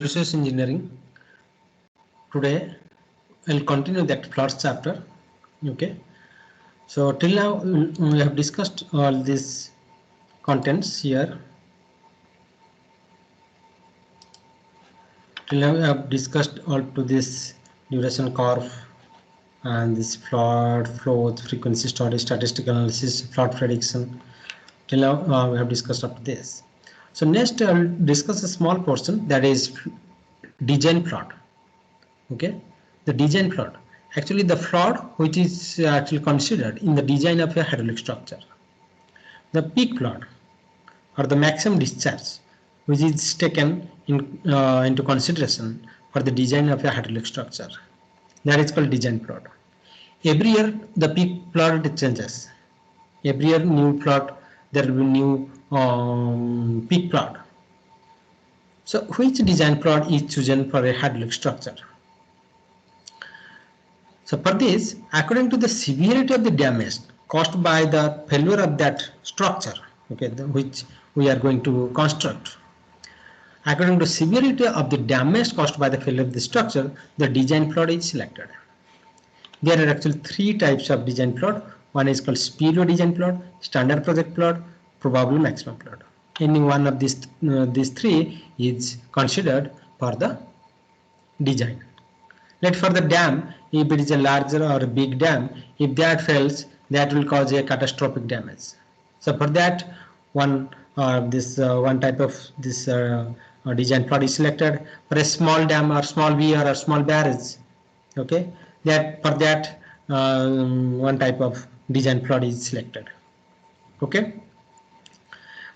Resource engineering. Today I'll continue that floods chapter. Okay, so till now we have discussed all these contents here. Till now we have discussed all to this duration curve and this flood flow frequency study, statistical analysis, flood prediction. Till now we have discussed up to this. So next I'll discuss a small portion, that is design flood. Okay, the design flood, actually the flood which is actually considered in the design of a hydraulic structure. The peak flood or the maximum discharge which is taken into consideration for the design of a hydraulic structure, that is called design flood. Every year the peak flood changes. Every year new flood, there will be new peak flood. So which design flood is chosen for a hydraulic structure? So for this, according to the severity of the damage caused by the failure of that structure, okay, which we are going to construct, according to severity of the damage caused by the failure of the structure, the design flood is selected. There are actually three types of design flood. One is called spillway design flood, standard project flood, probable maximum flood. Any one of these three is considered for the design. Let for the dam, if it is a larger or a big dam, if that fails, that will cause a catastrophic damage. So for that, one type of this design flood is selected. For a small dam or small weir or small barrage, okay, that for that one type of design flood is selected. Okay.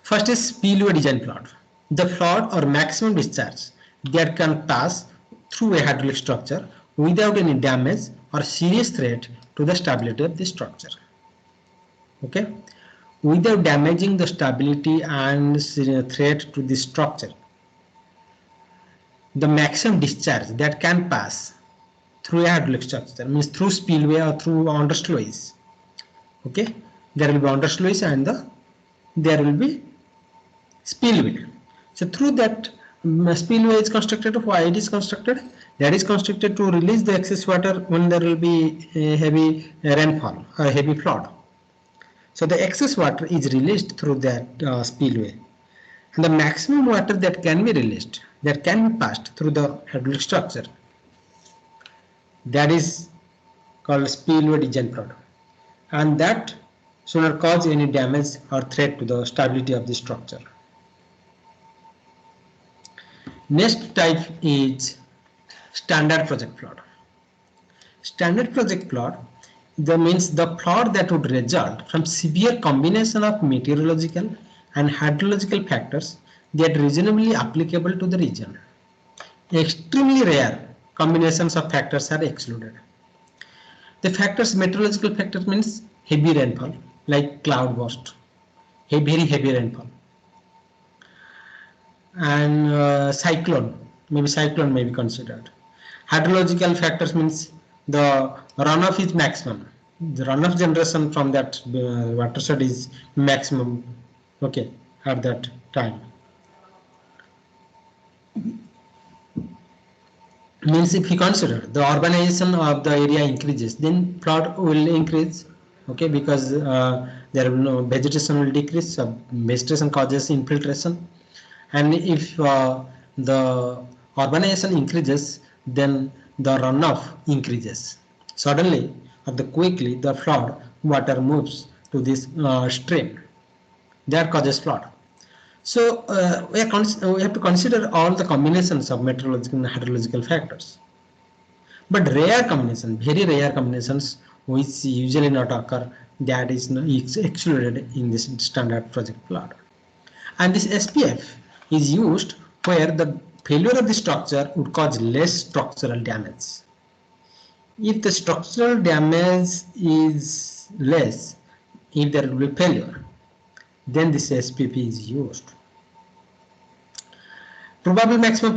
First is spillway design flood. The flood or maximum discharge that can pass through a hydraulic structure without any damage or serious threat to the stability of the structure. Okay, without damaging the stability and threat to the structure, the maximum discharge that can pass through a hydraulic structure means through spillway or through undersloes. Okay, there will be undersloes and there will be spillway. So through that spillway is constructed. Why it is constructed? That is constructed to release the excess water when there will be a heavy rainfall or a heavy flood. So the excess water is released through that spillway, and the maximum water that can be released, that can be passed through the hydraulic structure, that is called spillway design flood, and that should not cause any damage or threat to the stability of the structure. Next type is standard project flood. Standard project flood, that means the flood that would result from severe combination of meteorological and hydrological factors that reasonably applicable to the region. Extremely rare combinations of factors are excluded. The factors, meteorological factors means heavy rainfall like cloud burst, very heavy rainfall, and cyclone may be considered. Hydrological factors means the runoff is maximum, the runoff generation from that watershed is maximum, okay, at that time. Means if we consider the urbanization of the area increases, then flood will increase, okay, because there will no vegetation will decrease, vegetation causes infiltration, and if the urbanization increases, then the runoff increases. Suddenly or quickly the flood water moves to this stream, that causes flood. So we have to consider all the combinations of meteorological and hydrological factors, but rare combination, very rare combinations which usually not occur, that is excluded in this standard project flood. And this SPF is used where the failure of the structure would cause less structural damage. If the structural damage is less, if there will be failure, then this SPF is used. Probable maximum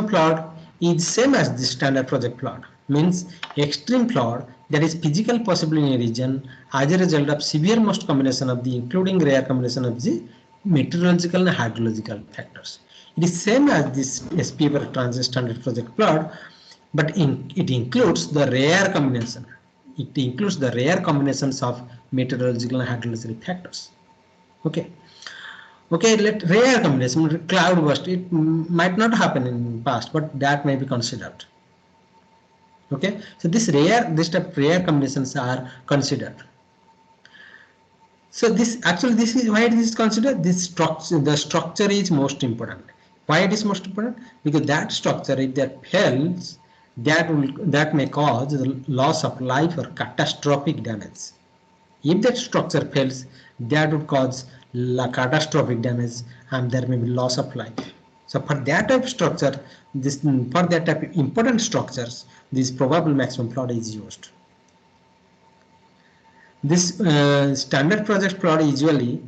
flood is same as the standard project flood, means extreme flood that is physical possible in a region as a result of severe most combination of the including rare combination of the meteorological and hydrological factors. It is same as this SPA or transit standard project plot, but it includes the rare combination. It includes the rare combinations of meteorological and hydrological factors. Okay. Okay, let rare combination, cloud burst, it might not happen in past, but that may be considered. Okay, so this type of rare combinations are considered. So this is why it is considered. This structure, the structure is most important. Why it is most important? Because that structure, if that fails, that may cause the loss of life or catastrophic damage. If that structure fails, that would cause catastrophic damage and there may be loss of life. So for that type of structure, for that type of important structures, this probable maximum plot is used. This standard project plot usually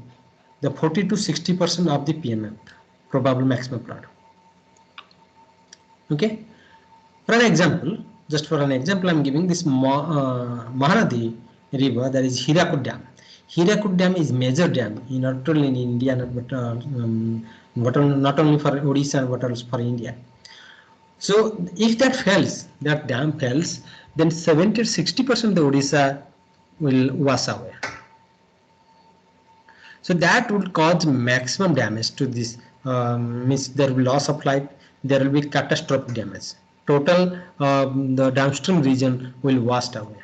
the 40 to 60% of the PMF, probable maximum plot. Okay. For an example, just for an example, I'm giving this Mahanadi river, that is Hirakud Dam. Hirakud Dam is major dam, not only in India, but not only for Odisha, but also for India. So if that fails, that dam fails, then 70 to 60% of the Odisha will wash away. So that would cause maximum damage to this, means there will be loss of life, there will be catastrophic damage. Total the downstream region will wash away.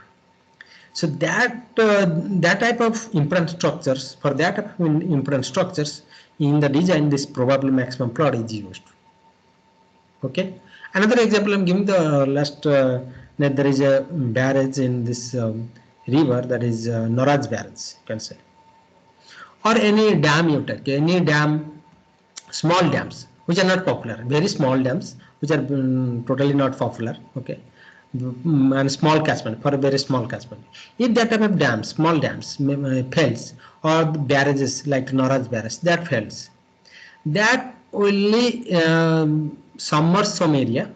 So that type of important structures, for that type of important structures in the design, this probable maximum plot is used. Okay. Another example I'm giving, the last that there is a barrage in this river, that is Noraj barrage, you can say, or any dam you take, any dam, small dams which are not popular, very small dams which are totally not popular. Okay. And small catchment, for a very small catchment. If that type of dams, small dams fails, or barrages like Noraj barrage that fails, that only submerge some area.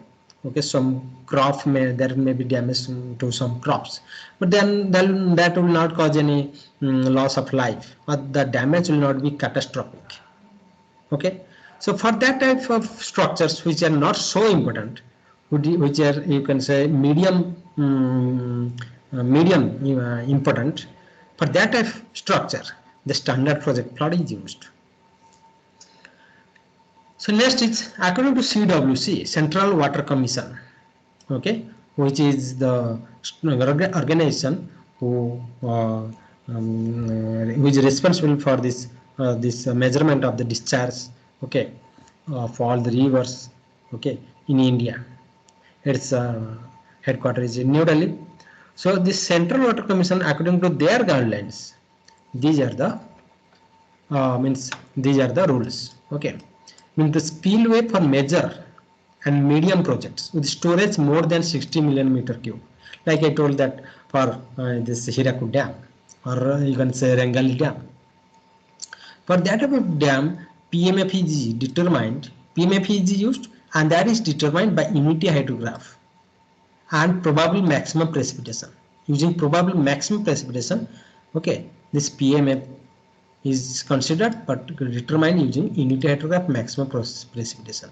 Okay, some crop there may be damage to some crops, but then that will not cause any loss of life, or the damage will not be catastrophic. Okay, so for that type of structures which are not so important, which are, you can say, medium important, for that type of structure the standard project plot is used. So next is according to CWC, Central Water Commission, okay, which is the organization who is responsible for this measurement of the discharge, okay, for all the rivers, okay, in India. Its headquarters is in New Delhi. So this Central Water Commission, according to their guidelines, these are the these are the rules. Okay, means the spillway for major and medium projects with storage more than 60 million meter cube. Like I told that for this Hirakud Dam, or you can say Rengali Dam. For that type of dam, PMF is determined. PMF is used, and that is determined by unity hydrograph and probable maximum precipitation. Using probable maximum precipitation, okay, this PMF is considered but determined using unity hydrograph maximum precipitation.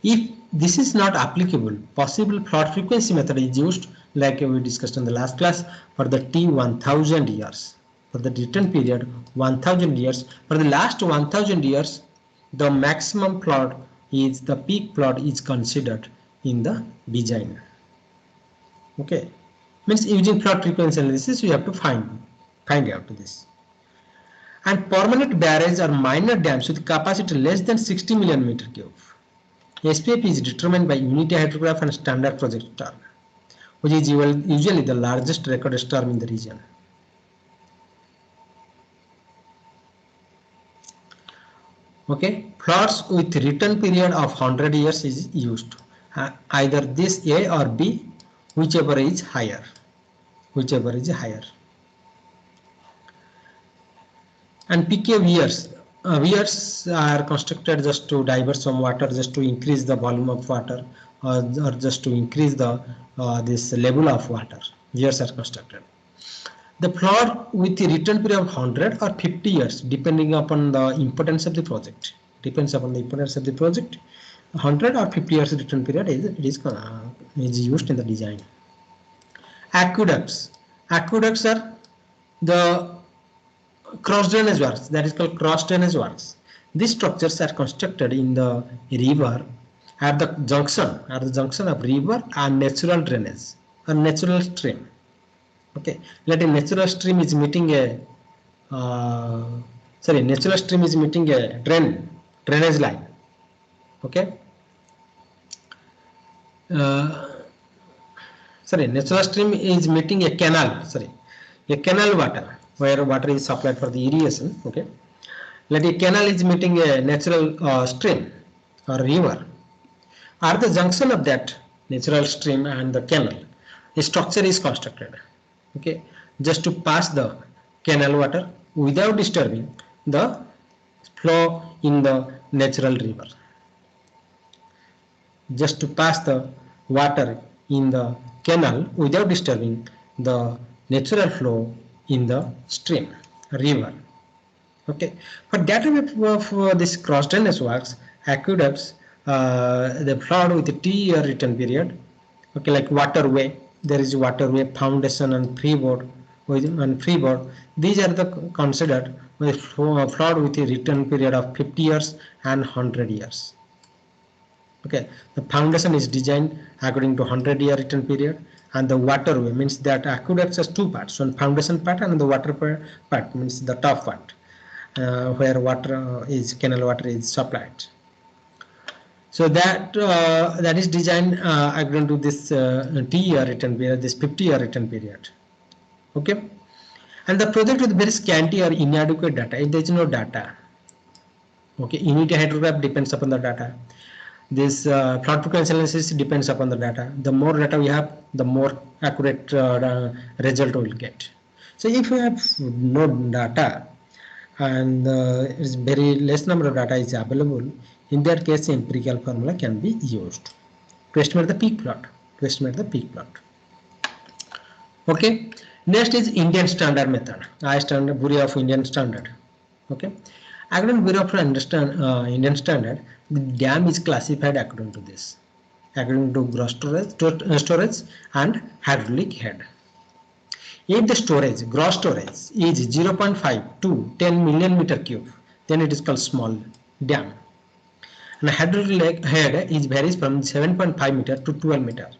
If this is not applicable, possible plot frequency method is used, like we discussed in the last class, for the T1000 years. For the return period 1000 years, for the last 1000 years, the maximum plot is, the peak plot is considered in the design. Okay, means using plot frequency analysis you have to find out this. And permanent barrage or minor dams with capacity less than 60 million meter cube. SPF is determined by unity hydrograph and standard project storm, which is usually the largest recorded storm in the region. Okay, plots with return period of 100 years is used. Either this A or B, whichever is higher. Whichever is higher. And PK weirs are constructed just to divert some water, just to increase the volume of water, or just to increase the this level of water. Weirs are constructed. The plot with the return period of 100 or 50 years, depending upon the importance of the project. depends upon the importance of the project. 100 or 50 years return period is used in the design. Aqueducts. Aqueducts are the cross drainage works, that is called cross drainage works. These structures are constructed in the river at the junction of river and natural drainage or natural stream. Okay, let a natural stream is meeting a natural stream is meeting a drainage line. Okay, natural stream is meeting a canal. A canal water, where water is supplied for the irrigation. Okay, let a canal is meeting a natural stream or river. At the junction of that natural stream and the canal, a structure is constructed. Okay, just to pass the canal water without disturbing the flow in the natural river. Just to pass the water in the canal without disturbing the natural flow in the stream, river. Okay, for that of this cross drainage works, aqueducts, they plowed with a 2-year return period. Okay, like waterway, there is waterway, foundation and freeboard. These are the considered plowed with a return period of 50 years and 100 years. Okay, the foundation is designed according to 100-year return period, and the waterway means that aqueducts has two parts, one foundation part and the water part means the top part, where canal water is supplied. So that is designed according to this 2-year return period, this 50-year return period. Okay, and the project with very scanty or inadequate data, if there is no data. Okay, unit hydrograph depends upon the data. This plot frequency analysis depends upon the data. The more data we have, the more accurate result we will get. So if we have no data and is very less number of data is available, in that case empirical formula can be used to estimate the peak plot. Okay, next is Indian standard method. Bureau of Indian Standard. Okay, according to Bureau of Indian Standard, the dam is classified according to this, according to gross storage and hydraulic head. If the gross storage is 0.5 to 10 million meter cube, then it is called small dam. And hydraulic head varies from 7.5 meter to 12 meter.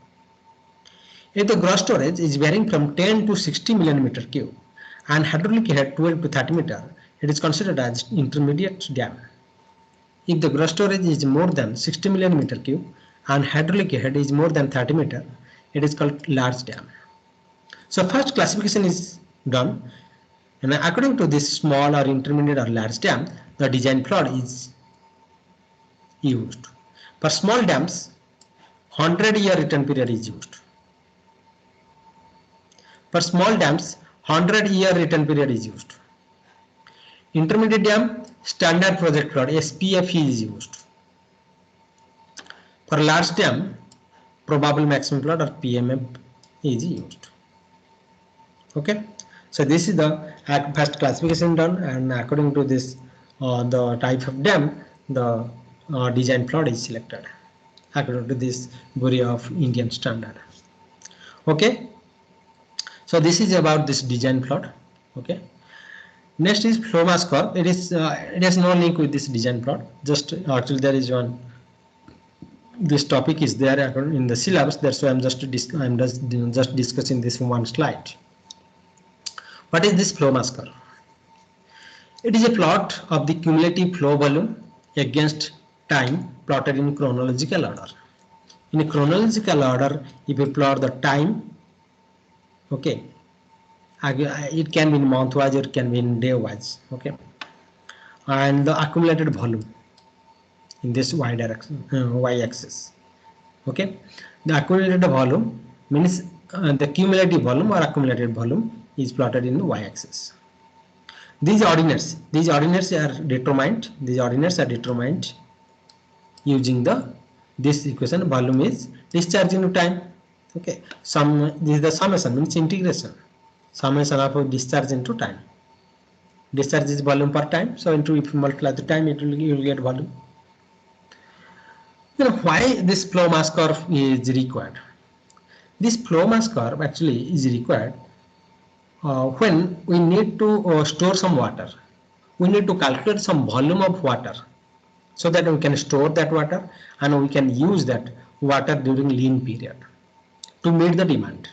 If the gross storage is varying from 10 to 60 million meter cube and hydraulic head 12 to 30 meter, it is considered as intermediate dam. If the gross storage is more than 60 million meter cube and hydraulic head is more than 30 meter, it is called large dam. So first classification is done, and according to this small or intermediate or large dam, the design plot is used. For small dams, 100-year return period is used. For small dams, 100-year return period is used. Intermediate dam, standard project plot SPF is used. For large dam, probable maximum plot or PMF is used. Okay, so this is the first classification done, and according to this the type of dam, the design plot is selected according to this Bureau of Indian Standard. Okay, so this is about this design plot. Okay, next is flow mass curve. It has no link with this design plot, just actually there is one, this topic is there in the syllabus, that's why I'm just discussing this one slide. What is this flow mass curve? It is a plot of the cumulative flow volume against time plotted in chronological order. In a chronological order, if you plot the time, okay, it can be in month wise, it can be in day wise, okay, and the accumulated volume in this y direction, y axis. Okay, the accumulated volume means the cumulative volume or accumulated volume is plotted in the y axis. These ordinates are determined. Using this equation. Volume is discharge into time. Okay, this is the summation, means integration, summation of discharge into time. Discharge is volume per time. So into if you multiply the time, you will get volume. Why this flow mass curve is required? This flow mass curve actually is required when we need to store some water. We need to calculate some volume of water so that we can store that water and we can use that water during lean period to meet the demand.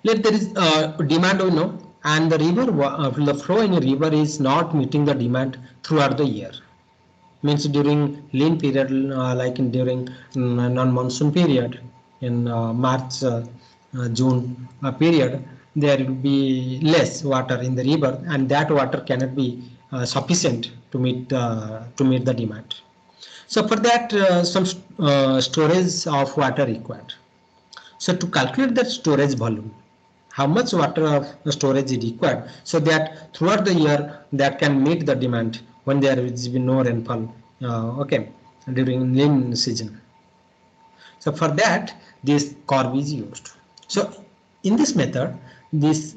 Let there is demand we know, and the river the flow in a river is not meeting the demand throughout the year. Means during lean period, during non-monsoon period in March, June period, there will be less water in the river, and that water cannot be sufficient to meet the demand. So for that, some storage of water required. So to calculate that storage volume, how much water of storage is required, so that throughout the year that can meet the demand when there is no rainfall, during lean season. So for that, this curve is used. So in this method, this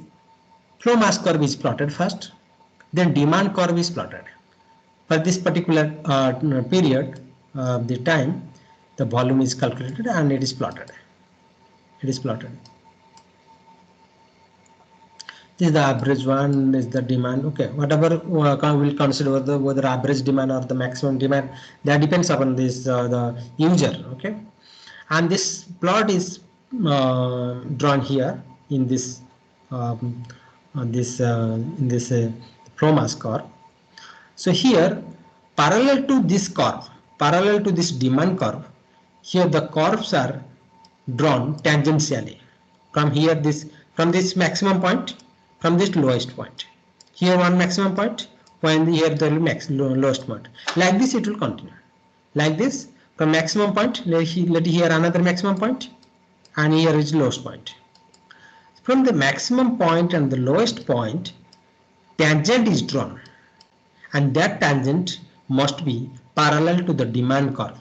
flow mass curve is plotted first, then demand curve is plotted. For this particular period, the time, the volume is calculated and it is plotted. This is the average one, is the demand. Okay, whatever we'll consider whether average demand or the maximum demand, that depends upon this the user. Okay, and this plot is drawn here in this flow mass curve. So here, parallel to this curve, parallel to this demand curve, here the curves are drawn tangentially from here, from this maximum point, from this lowest point. Here one maximum point, when here the lowest point. Like this it will continue. Like this, from maximum point, let here another maximum point, and here is lowest point. From the maximum point and the lowest point, tangent is drawn, and that tangent must be parallel to the demand curve.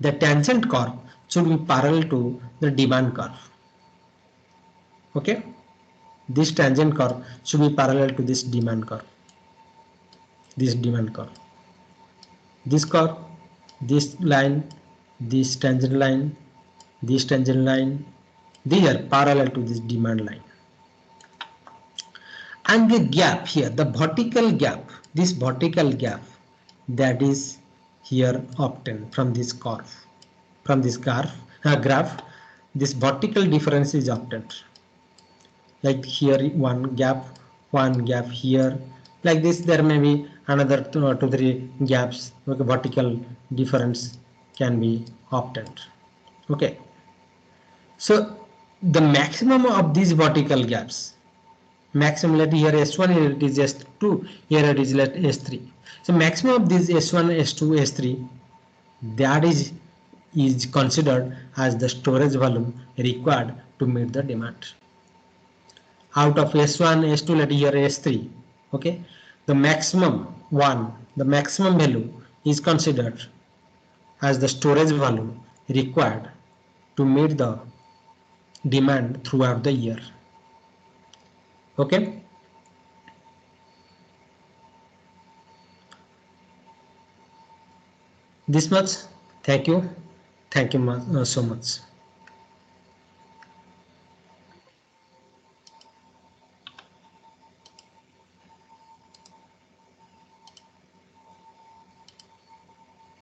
The tangent curve should be parallel to the demand curve. Okay, this tangent curve should be parallel to this demand curve. This curve, this line, this tangent line, these are parallel to this demand line. And the gap here, the vertical gap, this vertical gap, that is here obtained from this curve, from this graph, this vertical difference is obtained. Like here one gap here, like this there may be another 2-3 gaps. Okay, vertical difference can be obtained. Okay, so the maximum of these vertical gaps, maximum, let here S1, here it is S2, here it is let S3. So maximum of these S1, S2, S3, that is considered as the storage volume required to meet the demand. Out of S1, S2, let here S3. Okay, the maximum value is considered as the storage volume required to meet the demand throughout the year. Okay, this much. Thank you so much.